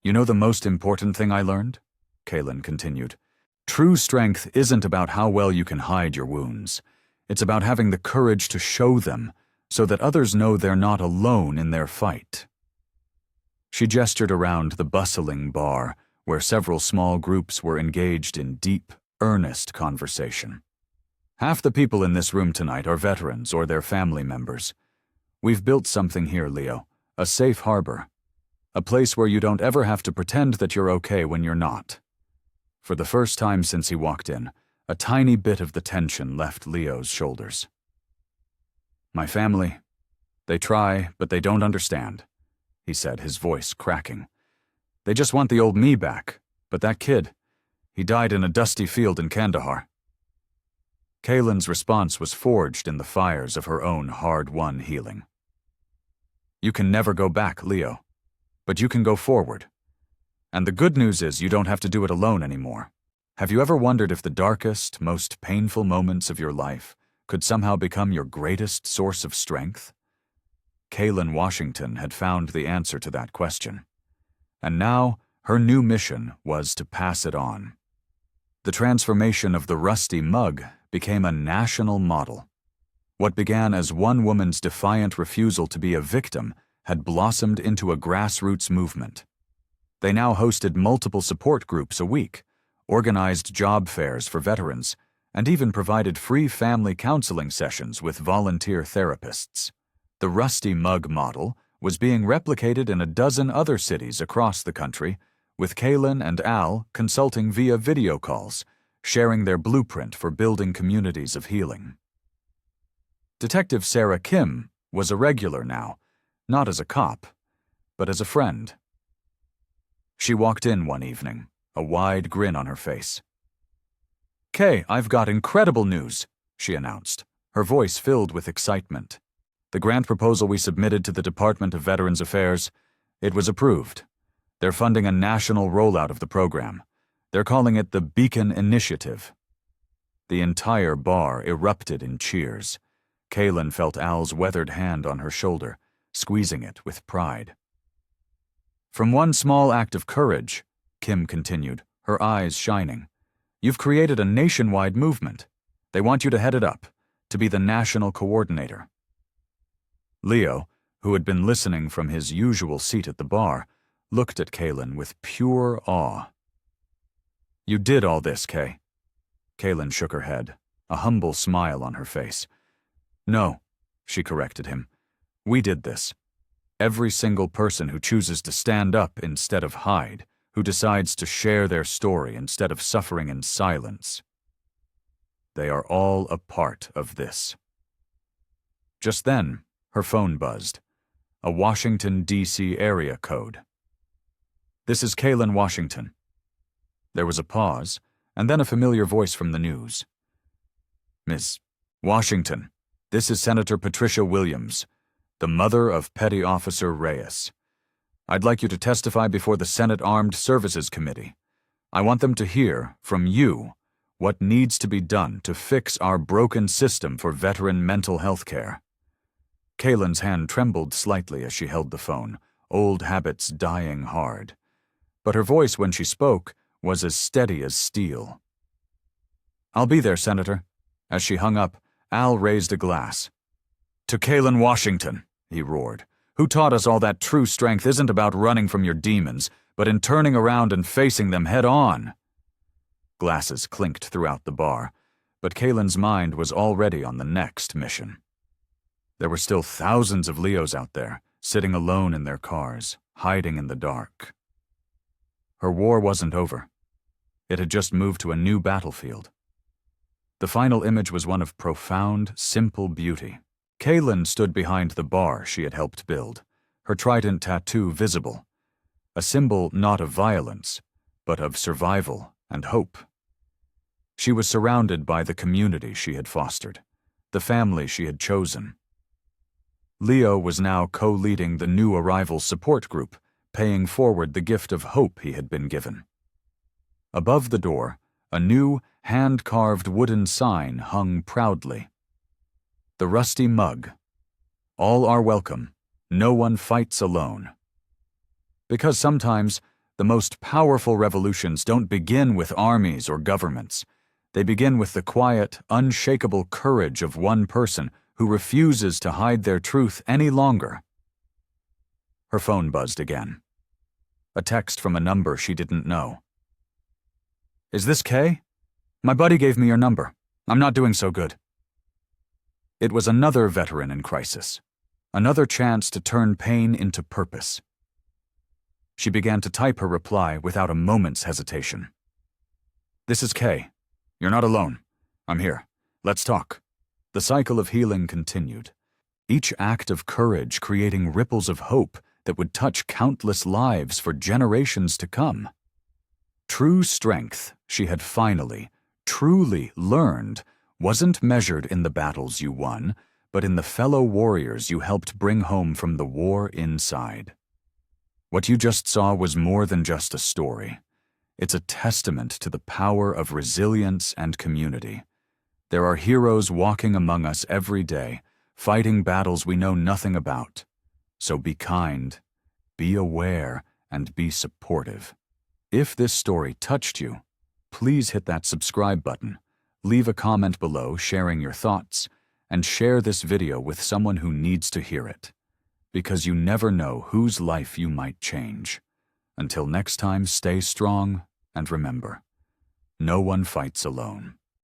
"You know the most important thing I learned?" Kalen continued. "True strength isn't about how well you can hide your wounds. It's about having the courage to show them so that others know they're not alone in their fight." She gestured around the bustling bar, where several small groups were engaged in deep, earnest conversation. "Half the people in this room tonight are veterans or their family members. We've built something here, Leo, a safe harbor, a place where you don't ever have to pretend that you're okay when you're not." For the first time since he walked in, a tiny bit of the tension left Leo's shoulders. "My family, they try, but they don't understand," he said, his voice cracking. "They just want the old me back, but that kid, he died in a dusty field in Kandahar." Kalen's response was forged in the fires of her own hard-won healing. "You can never go back, Leo, but you can go forward. And the good news is you don't have to do it alone anymore. Have you ever wondered if the darkest, most painful moments of your life could somehow become your greatest source of strength?" Kalen Washington had found the answer to that question. And now, her new mission was to pass it on. The transformation of the rusty mug became a national model. What began as one woman's defiant refusal to be a victim had blossomed into a grassroots movement. They now hosted multiple support groups a week, organized job fairs for veterans, and even provided free family counseling sessions with volunteer therapists. The Rusty Mug model was being replicated in a dozen other cities across the country, with Kalen and Al consulting via video calls, sharing their blueprint for building communities of healing. Detective Sarah Kim was a regular now, not as a cop, but as a friend. She walked in one evening, a wide grin on her face. "Kay, I've got incredible news," she announced, her voice filled with excitement. "The grant proposal we submitted to the Department of Veterans Affairs, it was approved. They're funding a national rollout of the program. They're calling it the Beacon Initiative." The entire bar erupted in cheers. Kalen felt Al's weathered hand on her shoulder, squeezing it with pride. "From one small act of courage," Kim continued, her eyes shining, "you've created a nationwide movement. They want you to head it up, to be the national coordinator." Leo, who had been listening from his usual seat at the bar, looked at Kalen with pure awe. "You did all this, Kay." Kalen shook her head. a humble smile on her face. "No," she corrected him. "We did this. Every single person who chooses to stand up instead of hide, who decides to share their story instead of suffering in silence. They are all a part of this." Just then, her phone buzzed. A Washington, D.C. area code. "This is Kaylin, Washington." There was a pause, and then a familiar voice from the news. "Miss Washington, this is Senator Patricia Williams, the mother of Petty Officer Reyes. I'd like you to testify before the Senate Armed Services Committee. I want them to hear, from you, what needs to be done to fix our broken system for veteran mental health care." Kaylin's hand trembled slightly as she held the phone, old habits dying hard. But her voice when she spoke was as steady as steel. "I'll be there, Senator." As she hung up, Al raised a glass. "To Kaylin, Washington," he roared, "who taught us all that true strength isn't about running from your demons, but in turning around and facing them head on." Glasses clinked throughout the bar, but Kaylin's mind was already on the next mission. There were still thousands of Leos out there, sitting alone in their cars, hiding in the dark. Her war wasn't over. It had just moved to a new battlefield. The final image was one of profound, simple beauty. Kaylin stood behind the bar she had helped build, her trident tattoo visible, a symbol not of violence, but of survival and hope. She was surrounded by the community she had fostered, the family she had chosen. Leo was now co-leading the new arrival support group, paying forward the gift of hope he had been given. Above the door, a new, hand-carved wooden sign hung proudly. "The Rusty Mug. All are welcome. No one fights alone." Because sometimes, the most powerful revolutions don't begin with armies or governments. They begin with the quiet, unshakable courage of one person who refuses to hide their truth any longer. Her phone buzzed again. A text from a number she didn't know. "Is this Kay? My buddy gave me your number. I'm not doing so good." It was another veteran in crisis, another chance to turn pain into purpose. She began to type her reply without a moment's hesitation. "This is Kay. You're not alone. I'm here. Let's talk." The cycle of healing continued, each act of courage creating ripples of hope that would touch countless lives for generations to come. True strength, she had finally, truly learned, wasn't measured in the battles you won, but in the fellow warriors you helped bring home from the war inside. What you just saw was more than just a story. It's a testament to the power of resilience and community. There are heroes walking among us every day, fighting battles we know nothing about. So be kind, be aware, and be supportive. If this story touched you, please hit that subscribe button, leave a comment below sharing your thoughts, and share this video with someone who needs to hear it. Because you never know whose life you might change. Until next time, stay strong, and remember, no one fights alone.